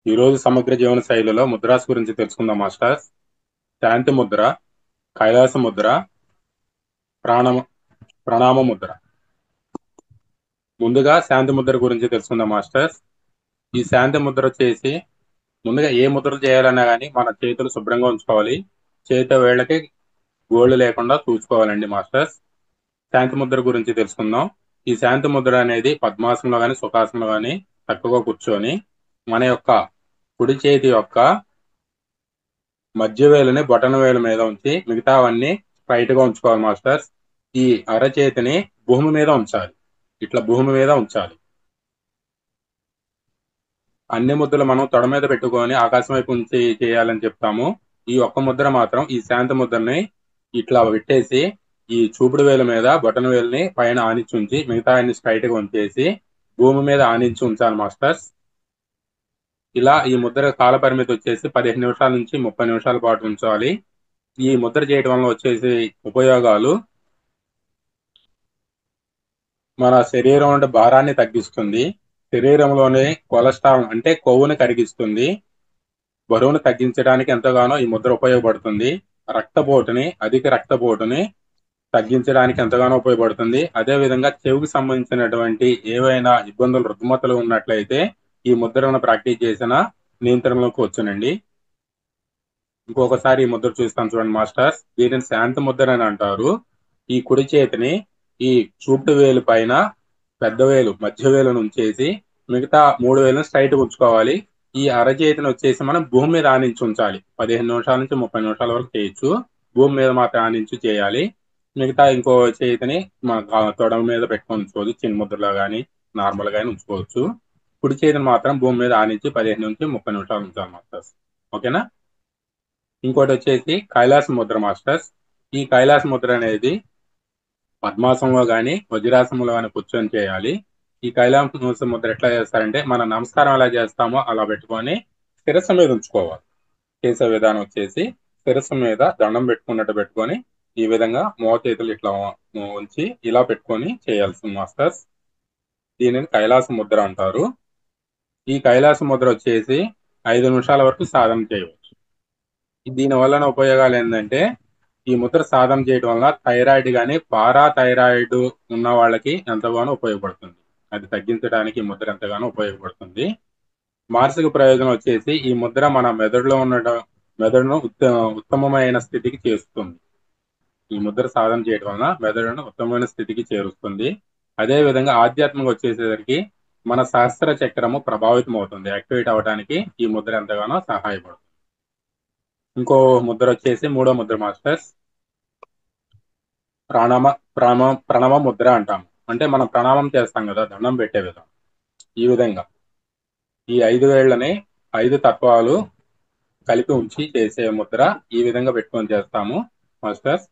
ఈ రోజు సమగ్ర జీవన శైలిలో ముద్రాస్ గురించి తెలుసుకుందాం మాస్టర్స్. శాంతి ముద్ర, కైలాస ముద్ర, ప్రాణమ ప్రణామ ముద్ర. ముందుగా శాంతి ముద్ర గురించి తెలుసుకుందాం మాస్టర్స్. ఈ శాంతి ముద్ర వచ్చేసి ముందుగా ఏ ముద్ర చేయాలన్నా కానీ మన చేతులు శుభ్రంగా ఉంచుకోవాలి. చేతి వేళ్ళకి గోళ్ళు లేకుండా చూసుకోవాలండి మాస్టర్స్. శాంతి ముద్ర గురించి తెలుసుకుందాం. ఈ శాంతి ముద్ర అనేది పద్మాసనంలో కానీ సుఖాసనంలో కానీ చక్కగా కూర్చొని మన యొక్క కుడి చేతి యొక్క మధ్య వేలుని బొటన వేలు మీద ఉంచి మిగతావన్నీ స్ట్రైట్ గా ఉంచుకోవాలి మాస్టర్స్. ఈ అరచేతిని భూమి మీద ఉంచాలి. ఇట్లా భూమి మీద ఉంచాలి. అన్ని ముద్రలు మనం తొడ మీద పెట్టుకొని ఆకాశం వైపు ఉంచి చేయాలని చెప్తాము. ఈ ఒక్క ముద్ర మాత్రం ఈ శాంతి ముద్రని ఇట్లా పెట్టేసి ఈ చూపుడు వేలు మీద బొటన వేలుని పైన ఆనించి ఉంచి మిగతా అన్ని స్ట్రైట్ గా ఉంచేసి భూమి మీద ఆనించి ఉంచాలి మాస్టర్స్. ఇలా ఈ ముద్ర కాల పరిమితి వచ్చేసి 15 నిమిషాల నుంచి 30 నిమిషాల పాటు ఉంచాలి. ఈ ముద్ర చేయడం వల్ల వచ్చేసి ఉపయోగాలు: మన శరీరం ఉండే భారాన్ని తగ్గిస్తుంది, శరీరంలోని కొలెస్ట్రాల్ అంటే కొవ్వుని కరిగిస్తుంది, బరువును తగ్గించడానికి ఎంతగానో ఈ ముద్ర ఉపయోగపడుతుంది, అధిక రక్తపోటుని తగ్గించడానికి ఎంతగానో ఉపయోగపడుతుంది. అదే విధంగా చెవికి సంబంధించినటువంటి ఏవైనా ఇబ్బందులు రుగ్మతలు ఉన్నట్లయితే ఈ ముద్రను ప్రాక్టీస్ చేసిన నియంత్రణలోకి వచ్చునండి. ఇంకొకసారి ఈ ముద్ర చూస్తాను చూడండి మాస్టర్స్. దీనిని శాంతి ముద్ర అని అంటారు. ఈ కుడి చేతిని ఈ చూపుడు వేలు పైన పెద్ద వేలు మధ్య వేలు ఉంచేసి మిగతా 3 వేలను స్ట్రైట్ ఉంచుకోవాలి. ఈ అరచేతిని వచ్చేసి మనం భూమి మీద ఆనించి ఉంచాలి. 15 నిమిషాల నుంచి 30 నిమిషాల వరకు చేయొచ్చు. భూమి మీద మాత్రం ఆనించి చేయాలి. మిగతా ఇంకో చేతిని మన తొడ మీద పెట్టుకొని ఉంచుకోవచ్చు. చిన్న ముద్రలో కానీ నార్మల్ గానీ ఉంచుకోవచ్చు. కుడి చేతిని మాత్రం భూమి మీద ఆనించి 15 నుంచి 30 నిమిషాలు ఉంచాలి మాస్టర్స్. ఓకేనా? ఇంకోటి వచ్చేసి కైలాస ముద్ర మాస్టర్స్. ఈ కైలాస ముద్ర అనేది పద్మాసనంలో కానీ వజ్రాసనంలో కానీ కూర్చొని చేయాలి. ఈ కైలాస ముద్ర ఎట్లా చేస్తారంటే మన నమస్కారం ఎలా చేస్తామో అలా పెట్టుకొని శిరస్సు మీద ఉంచుకోవాలి. చేసే విధానం వచ్చేసి శిరస్సు మీద దండం పెట్టుకున్నట్టు పెట్టుకొని ఈ విధంగా మోచేతులు ఇట్లా ఉంచి ఇలా పెట్టుకొని చేయాల్సింది మాస్టర్స్. దీనిని కైలాస ముద్ర అంటారు. ఈ కైలాస ముద్ర వచ్చేసి 5 నిమిషాల వరకు సాధన చేయవచ్చు. దీని వలన ఉపయోగాలు ఏంటంటే ఈ ముద్ర సాధన చేయడం వల్ల థైరాయిడ్ కానీ పారా థైరాయిడ్ ఉన్న వాళ్ళకి ఎంతగానో ఉపయోగపడుతుంది. అది తగ్గించడానికి ఈ ముద్ర ఎంతగానో ఉపయోగపడుతుంది. మానసిక ప్రయోజనం వచ్చేసి ఈ ముద్ర మన మెదడులో ఉన్న మెదడును ఉత్తమమైన స్థితికి చేస్తుంది. ఈ ముద్ర సాధన చేయడం వలన మెదడును ఉత్తమమైన స్థితికి చేరుస్తుంది. అదే విధంగా ఆధ్యాత్మికంగా వచ్చేసరికి మన సహస్ర చక్రము ప్రభావితం అవుతుంది. యాక్టివేట్ అవడానికి ఈ ముద్ర ఎంతగానో సహాయపడుతుంది. ఇంకో ముద్ర వచ్చేసి మూడో ముద్ర మాస్టర్స్. ప్రాణమ ప్రణవ ముద్ర అంటాం. అంటే మనం ప్రణామం చేస్తాం కదా, దండం పెట్టే విధం. ఈ విధంగా ఈ 5 వేళ్లని 5 తత్వాలు కలిపి ఉంచి చేసే ముద్ర ఈ విధంగా పెట్టుకొని చేస్తాము మాస్టర్స్.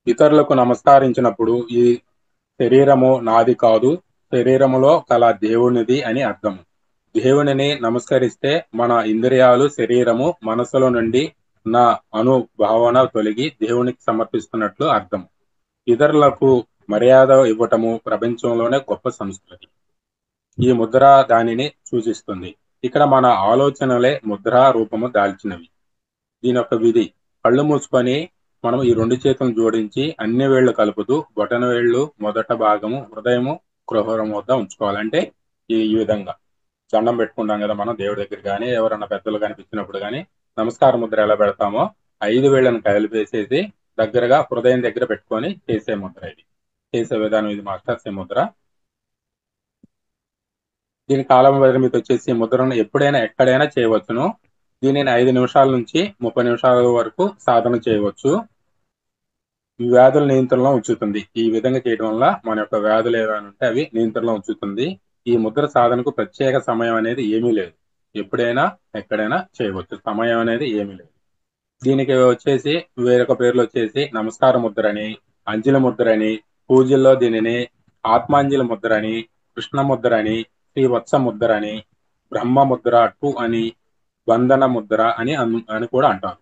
ఇతరులకు నమస్కరించినప్పుడు ఈ శరీరము నాది కాదు, శరీరములో కల దేవునిది అని అర్థం. దేవునిని నమస్కరిస్తే మన ఇంద్రియాలు, శరీరము, మనసులో నుండి నా అనుభావన తొలగి దేవునికి సమర్పిస్తున్నట్లు అర్థం. ఇతరులకు మర్యాద ఇవ్వటము ప్రపంచంలోనే గొప్ప సంస్కృతి. ఈ ముద్ర దానిని సూచిస్తుంది. ఇక్కడ మన ఆలోచనలే ముద్రా రూపము దాల్చినవి. దీని యొక్క విధి: కళ్ళు మూసుకొని మనం ఈ 2 చేతులను జోడించి అన్ని వేళ్లు కలుపుతూ బొటన వేళ్లు మొదట భాగము హృదయము కుహరం వద్ద ఉంచుకోవాలంటే ఈ విధంగా దండం పెట్టుకుంటాం కదా మనం దేవుడి దగ్గర కానీ ఎవరన్నా పెద్దలు కనిపించినప్పుడు కానీ నమస్కార ముద్ర ఎలా పెడతామో 5 వేళ్లను కలిపేసేసి దగ్గరగా హృదయం దగ్గర పెట్టుకొని చేసే ముద్ర ఇది. చేసే విధానం ఇది మాస్టర్స్. ఈ ముద్ర దీని కాలం పరిమితి వచ్చేసి ముద్రను ఎప్పుడైనా ఎక్కడైనా చేయవచ్చును. దీనిని 5 నిమిషాల నుంచి 30 నిమిషాల వరకు సాధన చేయవచ్చు. ఈ వ్యాధుల నియంత్రణలో ఉంచుతుంది. ఈ విధంగా చేయడం వల్ల మన యొక్క వ్యాధులు ఏమైనా ఉంటే అవి నియంత్రణలో ఉంచుతుంది. ఈ ముద్ర సాధనకు ప్రత్యేక సమయం అనేది ఏమీ లేదు. ఎప్పుడైనా ఎక్కడైనా చేయవచ్చు. సమయం అనేది ఏమీ లేదు. దీనికి వచ్చేసి వేరొక పేర్లు వచ్చేసి నమస్కార ముద్ర అని, అంజలి ముద్ర అని, పూజల్లో దీనిని ఆత్మాంజలి ముద్ర అని, కృష్ణ ముద్ర అని, శ్రీవత్స ముద్ర అని, బ్రహ్మ ముద్ర 2 అని, బంధన ముద్ర అని కూడా అంటారు.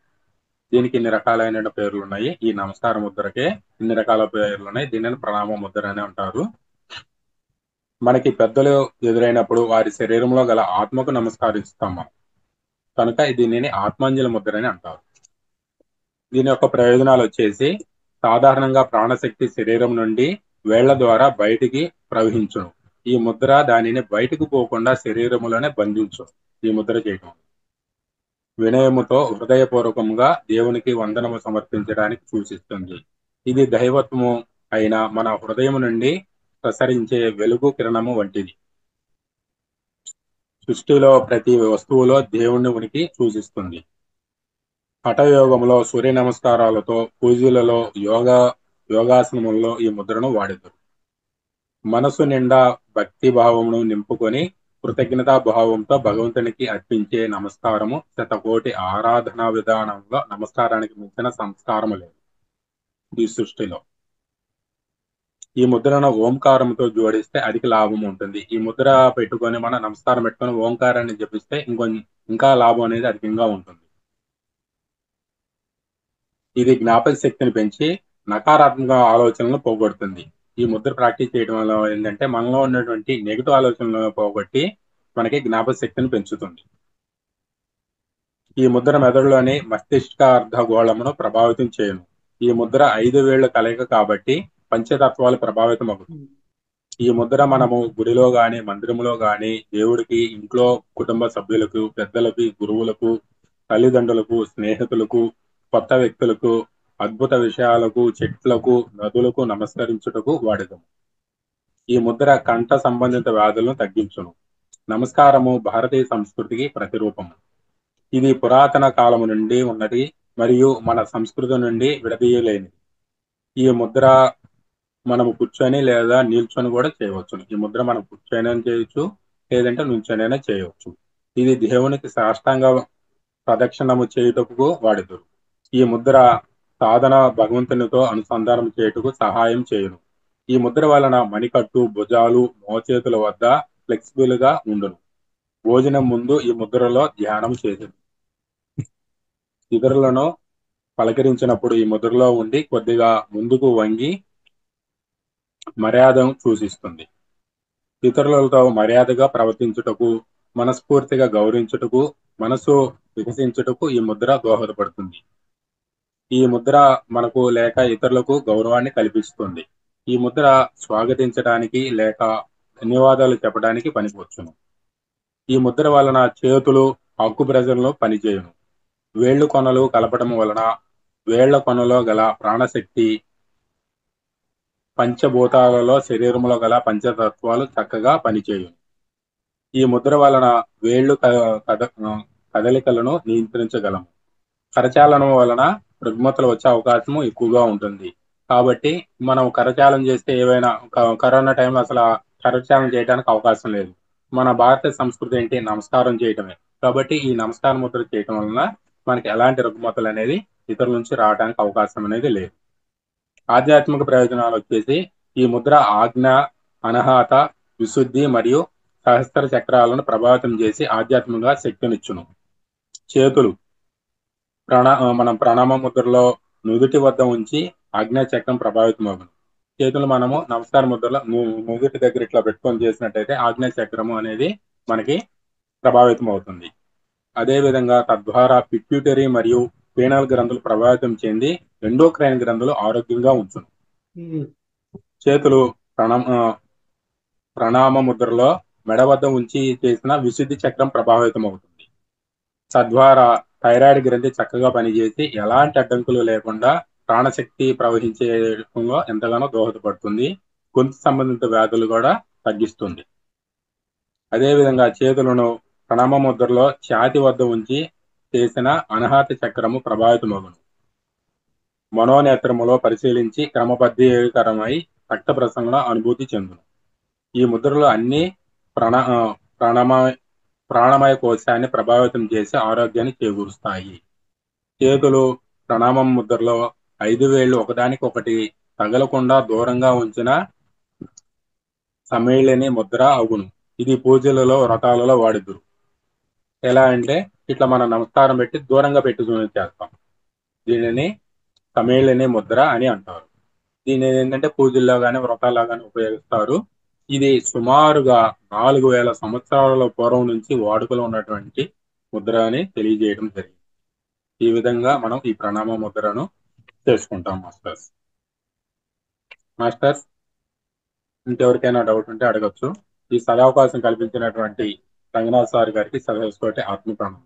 దీనికి ఇన్ని రకాలైన పేర్లు ఉన్నాయి. ఈ నమస్కార ముద్రకే ఇన్ని రకాల పేర్లు ఉన్నాయి. దీనిని ప్రణామ ముద్ర అని అంటారు. మనకి పెద్దలు ఎదురైనప్పుడు వారి శరీరంలో గల ఆత్మకు నమస్కరిస్తాం మనం. కనుక దీనిని ఆత్మాంజలి ముద్ర అని అంటారు. దీని యొక్క ప్రయోజనాలు వచ్చేసి సాధారణంగా ప్రాణశక్తి శరీరం నుండి వేళ్ల ద్వారా బయటికి ప్రవహించును. ఈ ముద్ర దానిని బయటకు పోకుండా శరీరములోనే బంధించు. ఈ ముద్ర చేయటం వినయముతో హృదయపూర్వకంగా దేవునికి వందనము సమర్పించడానికి సూచిస్తుంది. ఇది దైవత్వము అయిన మన హృదయం నుండి ప్రసరించే వెలుగు కిరణము వంటిది. సృష్టిలో ప్రతి వస్తువులో దేవుని ఉనికి సూచిస్తుంది. హఠయోగంలో సూర్య నమస్కారాలతో పూజలలో యోగాసనములలో ఈ ముద్రను వాడెదరు. మనసు నిండా భక్తి భావమును నింపుకొని కృతజ్ఞతా భావంతో భగవంతునికి అర్పించే నమస్కారము శతకోటి ఆరాధనా విధానంలో నమస్కారానికి మించిన సంస్కారము లేదు ఈ సృష్టిలో. ఈ ముద్రను ఓంకారంతో జోడిస్తే అధిక లాభం ఉంటుంది. ఈ ముద్ర పెట్టుకొని మనం నమస్కారం పెట్టుకొని ఓంకారాన్ని జపిస్తే ఇంకా లాభం అనేది అధికంగా ఉంటుంది. ఇది జ్ఞాపక శక్తిని పెంచి నకారాత్మక ఆలోచనలను పోగొడుతుంది. ఈ ముద్ర ప్రాక్టీస్ చేయడం వల్ల ఏంటంటే మనలో ఉన్నటువంటి నెగిటివ్ ఆలోచనలను పోగొట్టి మనకి జ్ఞాపక శక్తిని పెంచుతుంది. ఈ ముద్ర మెదడులోని మస్తిష్క అర్ధగోళమును ప్రభావితం చేయను. ఈ ముద్ర 5 వేళ్ల కలయిక కాబట్టి పంచతత్వాలు ప్రభావితం అవుతుంది. ఈ ముద్ర మనము గుడిలో గాని మందిరంలో గాని దేవుడికి, ఇంట్లో కుటుంబ సభ్యులకు, పెద్దలకి, గురువులకు, తల్లిదండ్రులకు, స్నేహితులకు, కొత్త వ్యక్తులకు, అద్భుత విషయాలకు, చెట్లకు, నదులకు నమస్కరించుటకు వాడెదము. ఈ ముద్ర కంఠ సంబంధిత వ్యాధులను తగ్గించును. నమస్కారము భారతీయ సంస్కృతికి ప్రతిరూపము. ఇది పురాతన కాలము నుండి ఉన్నది మరియు మన సంస్కృతి నుండి విడదీయలేనిది. ఈ ముద్ర మనము కూర్చొని లేదా నిల్చొని కూడా చేయవచ్చు. ఈ ముద్ర మనం కూర్చొని చేయొచ్చు, లేదంటే నుంచొనైనా చేయవచ్చు. ఇది దేవునికి సాష్టాంగ ప్రదక్షిణము చేయుటకు వాడెదరు. ఈ ముద్ర సాధన భగవంతునితో అనుసంధానం చేయుటకు సహాయం చేయును. ఈ ముద్ర వలన మణికట్టు, భుజాలు, మోచేతుల వద్ద ఫ్లెక్సిబుల్ గా ఉండును. భోజనం ముందు ఈ ముద్రలో ధ్యానం చేయును. ఇతరులను పలకరించినప్పుడు ఈ ముద్రలో ఉండి కొద్దిగా ముందుకు వంగి మర్యాదను సూచిస్తుంది. ఇతరులతో మర్యాదగా ప్రవర్తించుటకు, మనస్ఫూర్తిగా గౌరవించుటకు, మనసు వికసించుటకు ఈ ముద్ర దోహదపడుతుంది. ఈ ముద్ర మనకు లేక ఇతరులకు గౌరవాన్ని కల్పిస్తుంది. ఈ ముద్ర స్వాగతించడానికి లేక ధన్యవాదాలు చెప్పడానికి పనికొచ్చును. ఈ ముద్ర వలన చేతులు హక్కు ప్రజలను పనిచేయును. వేళ్లు కొనలు కలపడం వలన వేళ్ల కొనలో గల ప్రాణశక్తి పంచభూతాలలో శరీరంలో గల పంచతత్వాలు చక్కగా పనిచేయును. ఈ ముద్ర వలన వేళ్లు కదలికలను నియంత్రించగలము. కరచాలనం వలన రుగ్మతలు వచ్చే అవకాశం ఎక్కువగా ఉంటుంది. కాబట్టి మనం కరచాలనం చేస్తే ఏవైనా కరోనా టైంలో అసలు కరచాలనం చేయడానికి అవకాశం లేదు. మన భారతీయ సంస్కృతి ఏంటి? నమస్కారం చేయటమే. కాబట్టి ఈ నమస్కార ముద్ర చేయటం వలన మనకి ఎలాంటి రుగ్మతలు అనేది ఇతరుల నుంచి రావడానికి అవకాశం అనేది లేదు. ఆధ్యాత్మిక ప్రయోజనాలు వచ్చేసి ఈ ముద్ర ఆజ్ఞ, అనహత, విశుద్ధి మరియు సహస్ర చక్రాలను ప్రభావితం చేసి ఆధ్యాత్మికంగా శక్తినిచ్చును. చేతులు మనం ప్రణామ ముద్రలో నుదుటి వద్ద ఉంచి ఆజ్ఞా చక్రం ప్రభావితం అవును. చేతులు మనము నమస్కార ముద్రలో నుదుటి దగ్గర ఇట్లా పెట్టుకొని చేసినట్టయితే ఆజ్ఞా చక్రము అనేది మనకి ప్రభావితం అవుతుంది. అదేవిధంగా తద్వారా పిట్యూటరీ మరియు పీనల్ గ్రంథులు ప్రభావితం చెంది ఎండోక్రైన్ గ్రంథులు ఆరోగ్యంగా ఉంచును. చేతులు ప్రణామ ముద్రలో మెడ వద్ద ఉంచి చేసిన విశుద్ధి చక్రం ప్రభావితం అవుతుంది. తద్వారా థైరాయిడ్ గ్రంథి చక్కగా పనిచేసి ఎలాంటి అడ్డంకులు లేకుండా ప్రాణశక్తి ప్రవహించేలో ఎంతగానో దోహదపడుతుంది. గొంతు సంబంధిత వ్యాధులు కూడా తగ్గిస్తుంది. అదేవిధంగా చేతులను ప్రణామ ముద్రలో ఛాతి వద్ద ఉంచి చేసిన అనాహత చక్రము ప్రభావితమగును. మనోనేత్రములో పరిశీలించి క్రమబద్ధీకరమై రక్త ప్రసరణ అనుభూతి చెందును. ఈ ముద్రలు అన్ని ప్రాణమయ కోశాన్ని ప్రభావితం చేసి ఆరోగ్యాన్ని చేకూరుస్తాయి. చేతులు ప్రణామం ముద్రలో 5 వేళ్లు ఒకదానికొకటి తగలకుండా దూరంగా ఉంచిన సమ్మేళని ముద్ర అగును. ఇది పూజలలో, వ్రతాలలో వాడుదురు. ఎలా అంటే ఇట్లా మనం నమస్కారం పెట్టి దూరంగా పెట్టుకుని చేస్తాం. దీనిని సమ్మేళని ముద్ర అని అంటారు. దీని ఏంటంటే పూజల్లో కానీ వ్రతాల్లో కానీ ఉపయోగిస్తారు. ఇది సుమారుగా 4000 సంవత్సరాల పూర్వం నుంచి వాడుకలో ఉన్నటువంటి ముద్ర అని తెలియజేయడం జరిగింది. ఈ విధంగా మనం ఈ ప్రణామ ముద్రను చేసుకుంటాం మాస్టర్స్. మాస్టర్స్, ఇంకెవరికైనా డౌట్ ఉంటే అడగచ్చు. ఈ సదవకాశం కల్పించినటువంటి రంగనాథ్ సార్ గారికి సదస్సు ఆత్మ ప్రణామం.